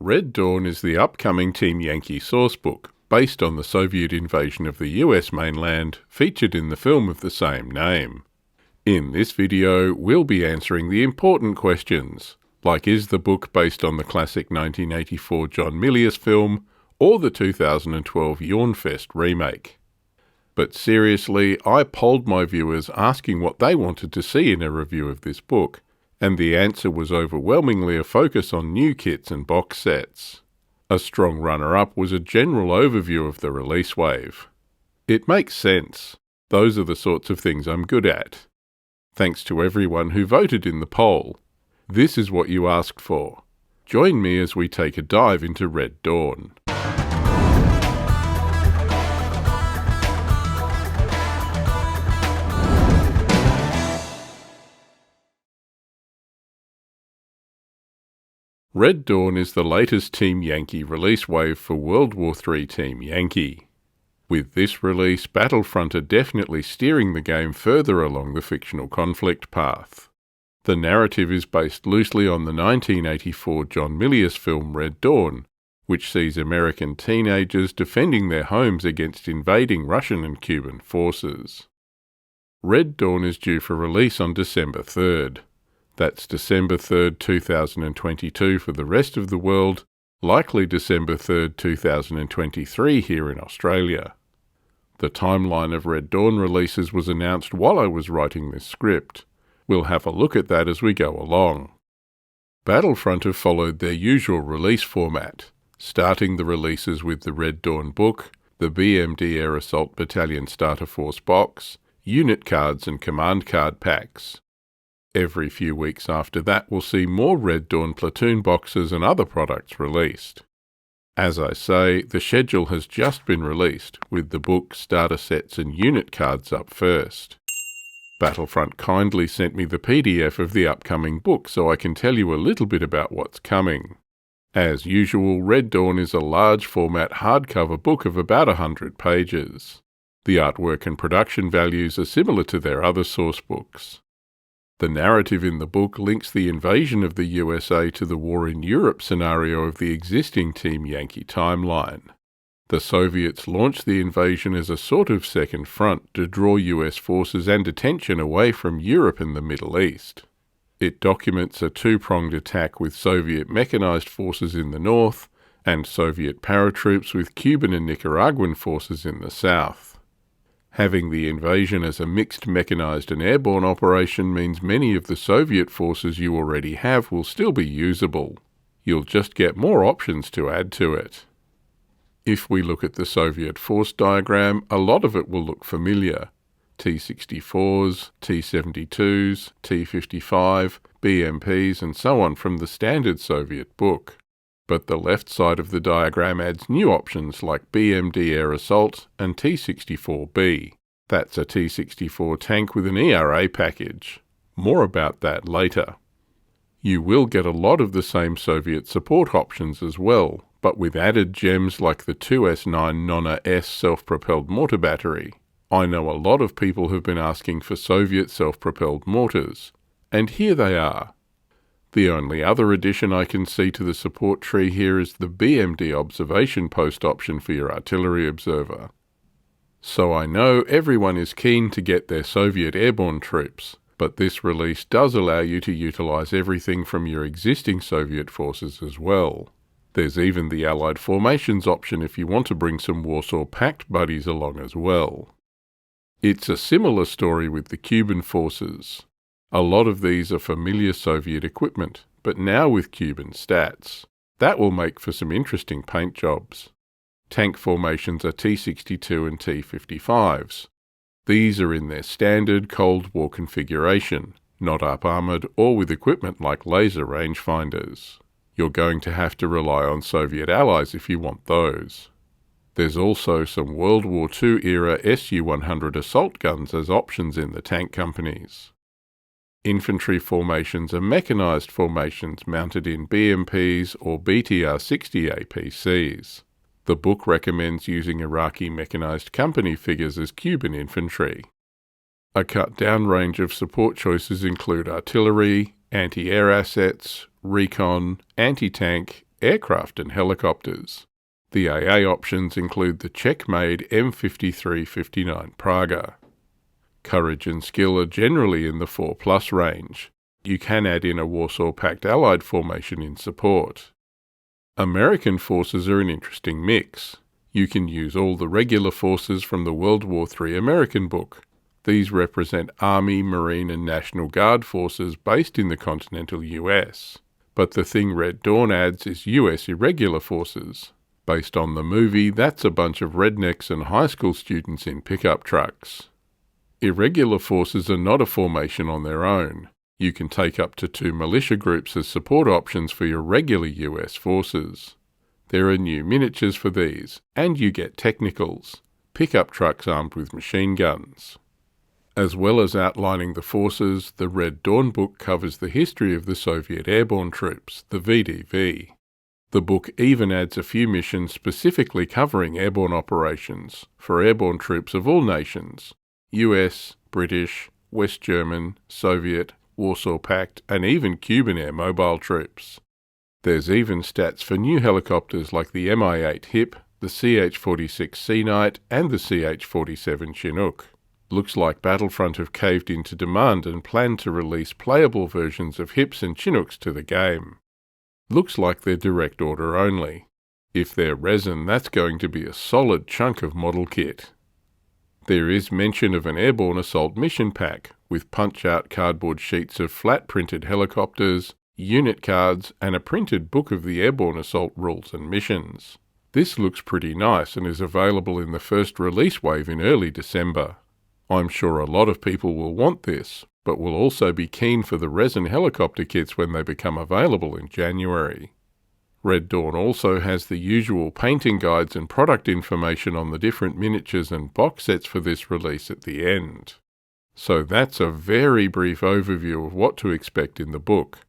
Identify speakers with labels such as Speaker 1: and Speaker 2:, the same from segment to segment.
Speaker 1: Red Dawn is the upcoming Team Yankee sourcebook, based on the Soviet invasion of the US mainland, featured in the film of the same name. In this video, we'll be answering the important questions, like is the book based on the classic 1984 John Milius film, or the 2012 Yawnfest remake. But seriously, I polled my viewers asking what they wanted to see in a review of this book, and the answer was overwhelmingly a focus on new kits and box sets. A strong runner-up was a general overview of the release wave. It makes sense. Those are the sorts of things I'm good at. Thanks to everyone who voted in the poll. This is what you asked for. Join me as we take a dive into Red Dawn. Red Dawn is the latest Team Yankee release wave for World War III Team Yankee. With this release, Battlefront are definitely steering the game further along the fictional conflict path. The narrative is based loosely on the 1984 John Milius film Red Dawn, which sees American teenagers defending their homes against invading Russian and Cuban forces. Red Dawn is due for release on December 3rd. That's December 3rd, 2022 for the rest of the world, likely December 3rd, 2023 here in Australia. The timeline of Red Dawn releases was announced while I was writing this script. We'll have a look at that as we go along. Battlefront have followed their usual release format, starting the releases with the Red Dawn book, the BMD Air Assault Battalion Starter Force box, unit cards and command card packs. Every few weeks after that we'll see more Red Dawn platoon boxes and other products released. As I say, the schedule has just been released, with the book, starter sets and unit cards up first. Battlefront kindly sent me the PDF of the upcoming book so I can tell you a little bit about what's coming. As usual, Red Dawn is a large format hardcover book of about 100 pages. The artwork and production values are similar to their other source books. The narrative in the book links the invasion of the USA to the war in Europe scenario of the existing Team Yankee timeline. The Soviets launched the invasion as a sort of second front to draw US forces and attention away from Europe and the Middle East. It documents a two-pronged attack with Soviet mechanized forces in the north and Soviet paratroops with Cuban and Nicaraguan forces in the south. Having the invasion as a mixed mechanized and airborne operation means many of the Soviet forces you already have will still be usable. You'll just get more options to add to it. If we look at the Soviet force diagram, a lot of it will look familiar. T-64s, T-72s, T-55, BMPs and so on from the standard Soviet book. But the left side of the diagram adds new options like BMD Air Assault and T-64B. That's a T-64 tank with an ERA package. More about that later. You will get a lot of the same Soviet support options as well, but with added gems like the 2S9 NONA-S self-propelled mortar battery. I know a lot of people have been asking for Soviet self-propelled mortars, and here they are. The only other addition I can see to the support tree here is the BMD observation post option for your artillery observer. So I know everyone is keen to get their Soviet airborne troops, but this release does allow you to utilize everything from your existing Soviet forces as well. There's even the Allied formations option if you want to bring some Warsaw Pact buddies along as well. It's a similar story with the Cuban forces. A lot of these are familiar Soviet equipment, but now with Cuban stats. That will make for some interesting paint jobs. Tank formations are T-62 and T-55s. These are in their standard Cold War configuration, not up-armoured or with equipment like laser rangefinders. You're going to have to rely on Soviet allies if you want those. There's also some World War II era Su-100 assault guns as options in the tank companies. Infantry formations are mechanized formations mounted in BMPs or BTR-60 APCs. The book recommends using Iraqi mechanized company figures as Cuban infantry. A cut-down range of support choices include artillery, anti-air assets, recon, anti-tank, aircraft and helicopters. The AA options include the Czech-made M53-59 Praga. Courage and skill are generally in the 4+ range. You can add in a Warsaw Pact Allied formation in support. American forces are an interesting mix. You can use all the regular forces from the World War III American book. These represent Army, Marine and National Guard forces based in the continental US. But the thing Red Dawn adds is US irregular forces. Based on the movie, that's a bunch of rednecks and high school students in pickup trucks. Irregular forces are not a formation on their own. You can take up to 2 militia groups as support options for your regular US forces. There are new miniatures for these, and you get technicals, pickup trucks armed with machine guns. As well as outlining the forces, the Red Dawn book covers the history of the Soviet airborne troops, the VDV. The book even adds a few missions specifically covering airborne operations for airborne troops of all nations: US, British, West German, Soviet, Warsaw Pact, and even Cuban air mobile troops. There's even stats for new helicopters like the Mi-8 HIP, the CH-46C Knight, and the CH-47 Chinook. Looks like Battlefront have caved into demand and plan to release playable versions of HIPs and Chinooks to the game. Looks like they're direct order only. If they're Resin, that's going to be a solid chunk of model kit. There is mention of an Airborne Assault Mission Pack, with punch-out cardboard sheets of flat-printed helicopters, unit cards, and a printed book of the Airborne Assault rules and missions. This looks pretty nice and is available in the first release wave in early December. I'm sure a lot of people will want this, but will also be keen for the Resin helicopter kits when they become available in January. Red Dawn also has the usual painting guides and product information on the different miniatures and box sets for this release at the end. So that's a very brief overview of what to expect in the book.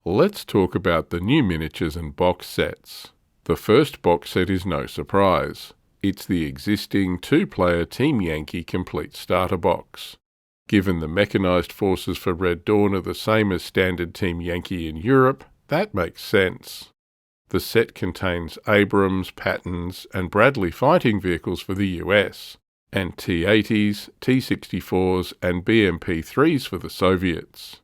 Speaker 1: Let's talk about the new miniatures and box sets. The first box set is no surprise. It's the existing 2-player Team Yankee complete starter box. Given the mechanised forces for Red Dawn are the same as standard Team Yankee in Europe, that makes sense. The set contains Abrams, Pattons, and Bradley fighting vehicles for the US, and T-80s, T-64s, and BMP-3s for the Soviets.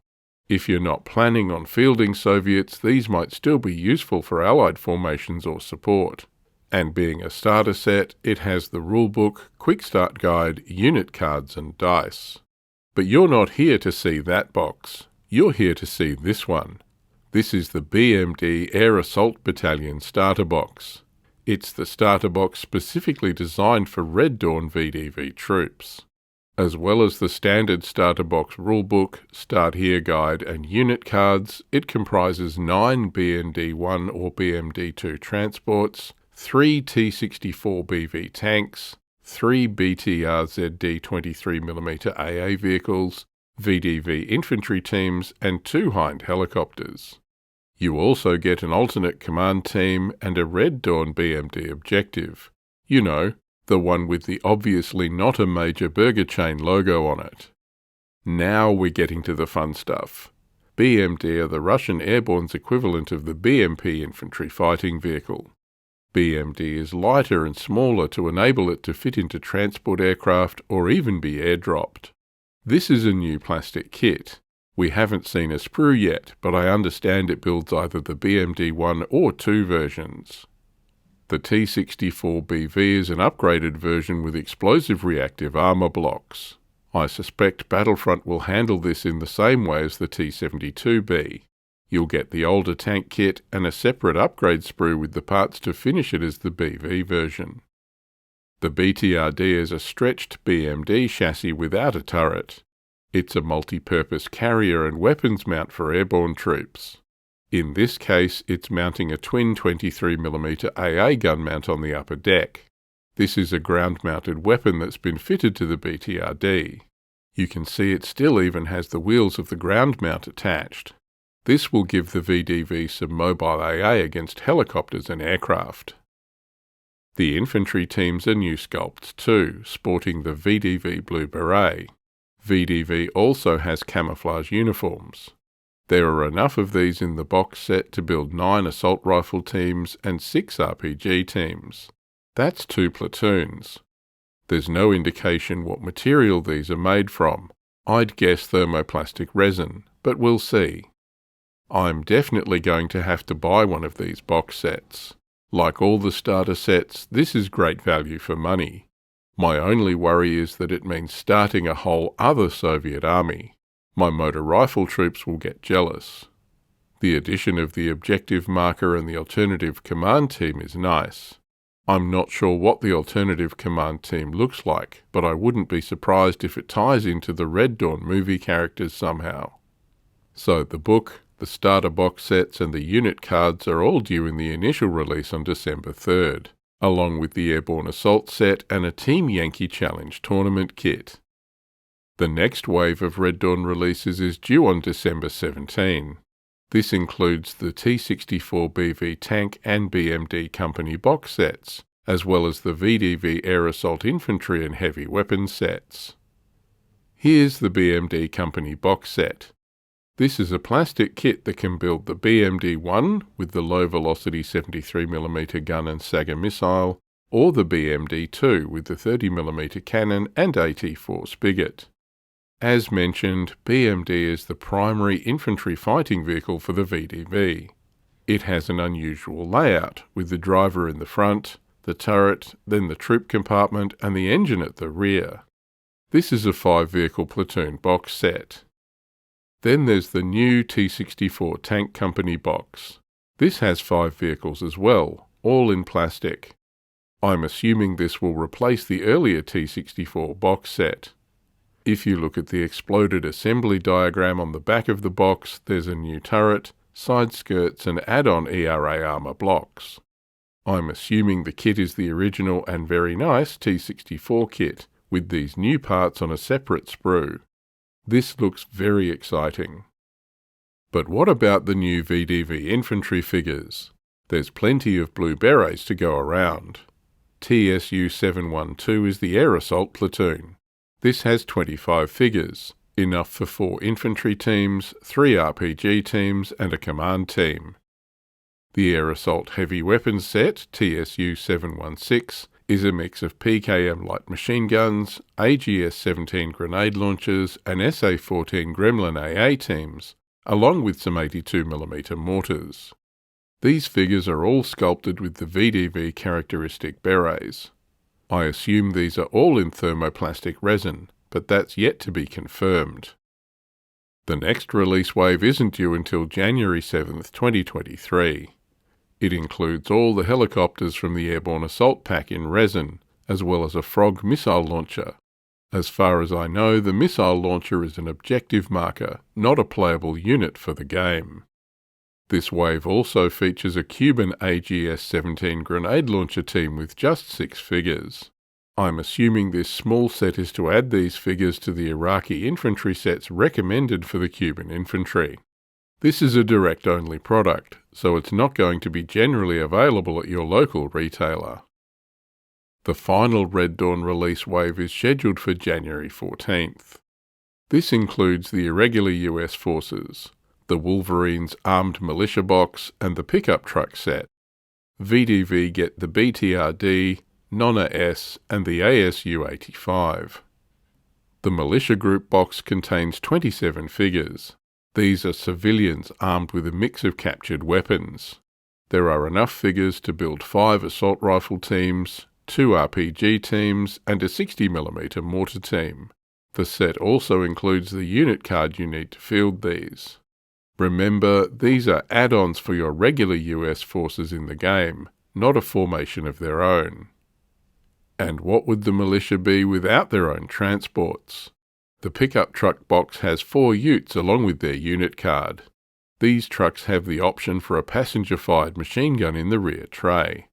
Speaker 1: If you're not planning on fielding Soviets, these might still be useful for Allied formations or support. And being a starter set, it has the rulebook, quick start guide, unit cards, and dice. But you're not here to see that box. You're here to see this one. This is the BMD Air Assault Battalion starter box. It's the starter box specifically designed for Red Dawn VDV troops. As well as the standard starter box rulebook, start here guide, and unit cards, it comprises 9 BMD-1 or BMD-2 transports, 3 T-64 BV tanks, 3 BTR-Z-D 23mm AA vehicles, VDV infantry teams, and 2 Hind helicopters. You also get an alternate command team and a Red Dawn BMD objective. You know, the one with the obviously not a major burger chain logo on it. Now we're getting to the fun stuff. BMD are the Russian Airborne's equivalent of the BMP infantry fighting vehicle. BMD is lighter and smaller to enable it to fit into transport aircraft or even be airdropped. This is a new plastic kit. We haven't seen a sprue yet, but I understand it builds either the BMD 1 or 2 versions. The T-64BV is an upgraded version with explosive reactive armour blocks. I suspect Battlefront will handle this in the same way as the T-72B. You'll get the older tank kit and a separate upgrade sprue with the parts to finish it as the BV version. The BTR-D is a stretched BMD chassis without a turret. It's a multi-purpose carrier and weapons mount for airborne troops. In this case, it's mounting a twin 23mm AA gun mount on the upper deck. This is a ground-mounted weapon that's been fitted to the BTR-D. You can see it still even has the wheels of the ground mount attached. This will give the VDV some mobile AA against helicopters and aircraft. The infantry teams are new sculpts too, sporting the VDV Blue Beret. VDV also has camouflage uniforms. There are enough of these in the box set to build 9 assault rifle teams and 6 RPG teams. That's 2 platoons. There's no indication what material these are made from. I'd guess thermoplastic resin, but we'll see. I'm definitely going to have to buy one of these box sets. Like all the starter sets, this is great value for money. My only worry is that it means starting a whole other Soviet army. My motor rifle troops will get jealous. The addition of the objective marker and the alternative command team is nice. I'm not sure what the alternative command team looks like, but I wouldn't be surprised if it ties into the Red Dawn movie characters somehow. So the book, the starter box sets and the unit cards are all due in the initial release on December 3rd, along with the Airborne Assault set and a Team Yankee Challenge tournament kit. The next wave of Red Dawn releases is due on December 17. This includes the T-64BV tank and BMD company box sets, as well as the VDV Air Assault Infantry and Heavy Weapons sets. Here's the BMD company box set. This is a plastic kit that can build the BMD-1 with the low-velocity 73mm gun and Saga missile, or the BMD-2 with the 30mm cannon and AT-4 spigot. As mentioned, BMD is the primary infantry fighting vehicle for the VDV. It has an unusual layout, with the driver in the front, the turret, then the troop compartment and the engine at the rear. This is a 5-vehicle platoon box set. Then there's the new T-64 Tank Company box. This has 5 vehicles as well, all in plastic. I'm assuming this will replace the earlier T-64 box set. If you look at the exploded assembly diagram on the back of the box, there's a new turret, side skirts and add-on ERA armor blocks. I'm assuming the kit is the original and very nice T-64 kit, with these new parts on a separate sprue. This looks very exciting. But what about the new VDV infantry figures? There's plenty of blue berets to go around. TSU-712 is the air assault platoon. This has 25 figures, enough for 4 infantry teams, 3 RPG teams and a command team. The Air Assault Heavy Weapons set, TSU-716, is a mix of PKM light machine guns, AGS-17 grenade launchers and SA-14 Gremlin AA teams, along with some 82mm mortars. These figures are all sculpted with the VDV characteristic berets. I assume these are all in thermoplastic resin, but that's yet to be confirmed. The next release wave isn't due until January 7th, 2023. It includes all the helicopters from the Airborne Assault Pack in Resin, as well as a Frog missile launcher. As far as I know, the missile launcher is an objective marker, not a playable unit for the game. This wave also features a Cuban AGS-17 grenade launcher team with just 6 figures. I'm assuming this small set is to add these figures to the Iraqi infantry sets recommended for the Cuban infantry. This is a direct-only product, so it's not going to be generally available at your local retailer. The final Red Dawn release wave is scheduled for January 14th. This includes the irregular US forces, the Wolverine's armed militia box and the pickup truck set. VDV get the BTR-D, NONA-S and the ASU-85. The militia group box contains 27 figures. These are civilians armed with a mix of captured weapons. There are enough figures to build 5 assault rifle teams, 2 RPG teams and a 60mm mortar team. The set also includes the unit card you need to field these. Remember, these are add-ons for your regular US forces in the game, not a formation of their own. And what would the militia be without their own transports? The pickup truck box has 4 utes along with their unit card. These trucks have the option for a passenger-fired machine gun in the rear tray.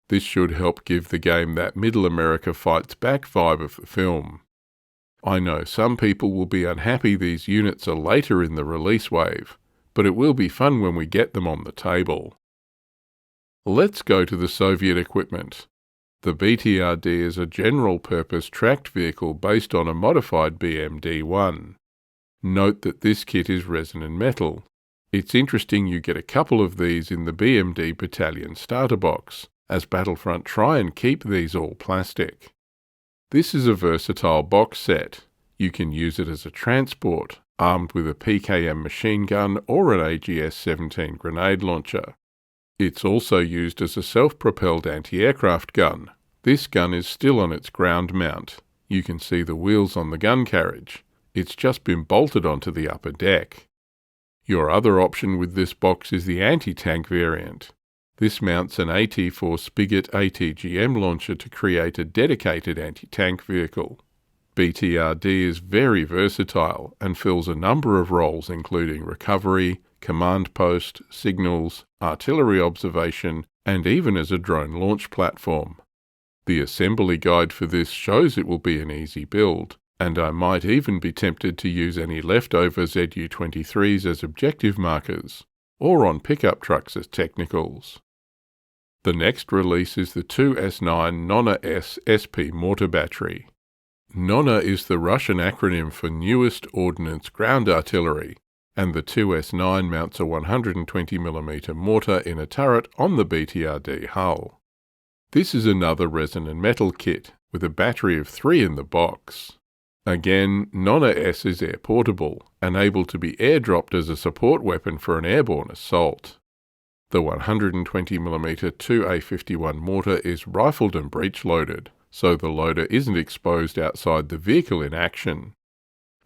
Speaker 1: This should help give the game that Middle America Fights Back vibe of the film. I know some people will be unhappy these units are later in the release wave, but it will be fun when we get them on the table. Let's go to the Soviet equipment. The BTR-D is a general-purpose tracked vehicle based on a modified BMD-1. Note that this kit is resin and metal. It's interesting you get a couple of these in the BMD Battalion starter box, as Battlefront try and keep these all plastic. This is a versatile box set. You can use it as a transport, armed with a PKM machine gun or an AGS-17 grenade launcher. It's also used as a self-propelled anti-aircraft gun. This gun is still on its ground mount. You can see the wheels on the gun carriage. It's just been bolted onto the upper deck. Your other option with this box is the anti-tank variant. This mounts an AT-4 Spigot ATGM launcher to create a dedicated anti-tank vehicle. BTR-D is very versatile and fills a number of roles including recovery, command post, signals, artillery observation, and even as a drone launch platform. The assembly guide for this shows it will be an easy build, and I might even be tempted to use any leftover ZU-23s as objective markers, or on pickup trucks as technicals. The next release is the 2S9 NONA-S SP mortar battery. NONA is the Russian acronym for Newest Ordnance Ground Artillery, and the 2S9 mounts a 120mm mortar in a turret on the BTR-D hull. This is another resin and metal kit, with a battery of 3 in the box. Again, NONA-S is air portable, and able to be airdropped as a support weapon for an airborne assault. The 120mm 2A51 mortar is rifled and breech-loaded, so the loader isn't exposed outside the vehicle in action.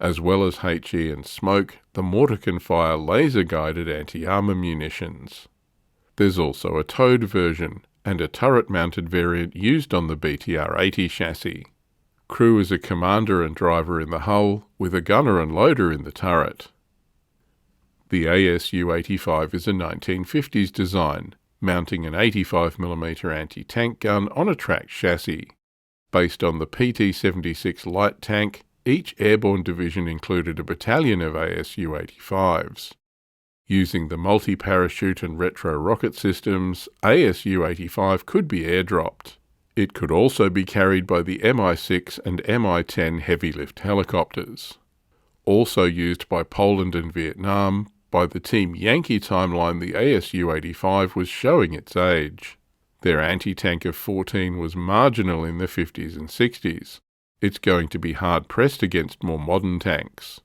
Speaker 1: As well as HE and smoke, the mortar can fire laser-guided anti-armor munitions. There's also a towed version, and a turret-mounted variant used on the BTR-80 chassis. Crew is a commander and driver in the hull, with a gunner and loader in the turret. The ASU-85 is a 1950s design, mounting an 85mm anti-tank gun on a tracked chassis. Based on the PT-76 light tank, each airborne division included a battalion of ASU-85s. Using the multi-parachute and retro rocket systems, ASU-85 could be airdropped. It could also be carried by the Mi-6 and Mi-10 heavy-lift helicopters. Also used by Poland and Vietnam, by the Team Yankee timeline the ASU-85 was showing its age. Their anti-tank of 14 was marginal in the 50s and 60s. It's going to be hard-pressed against more modern tanks.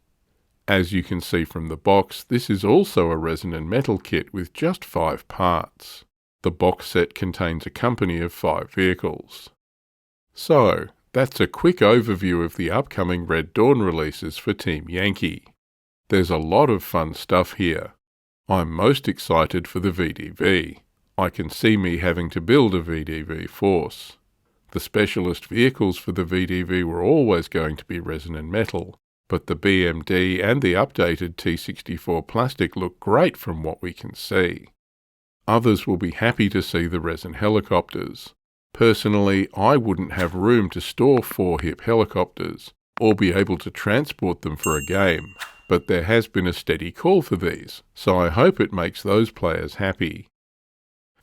Speaker 1: As you can see from the box, this is also a resin and metal kit with just 5 parts. The box set contains a company of 5 vehicles. So, that's a quick overview of the upcoming Red Dawn releases for Team Yankee. There's a lot of fun stuff here. I'm most excited for the VDV. I can see me having to build a VDV force. The specialist vehicles for the VDV were always going to be resin and metal, but the BMD and the updated T64 plastic look great from what we can see. Others will be happy to see the resin helicopters. Personally, I wouldn't have room to store 4 HIP helicopters, or be able to transport them for a game, but there has been a steady call for these, so I hope it makes those players happy.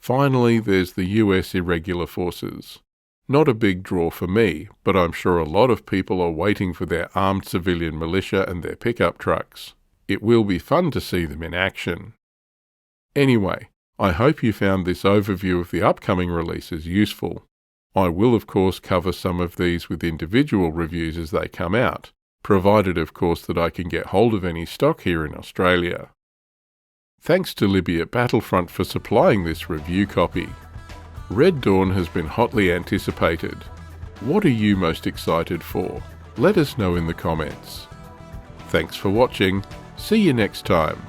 Speaker 1: Finally, there's the US Irregular Forces. Not a big draw for me, but I'm sure a lot of people are waiting for their armed civilian militia and their pickup trucks. It will be fun to see them in action. Anyway, I hope you found this overview of the upcoming releases useful. I will of course cover some of these with individual reviews as they come out, provided of course that I can get hold of any stock here in Australia. Thanks to Libby at Battlefront for supplying this review copy. Red Dawn has been hotly anticipated. What are you most excited for? Let us know in the comments. Thanks for watching. See you next time.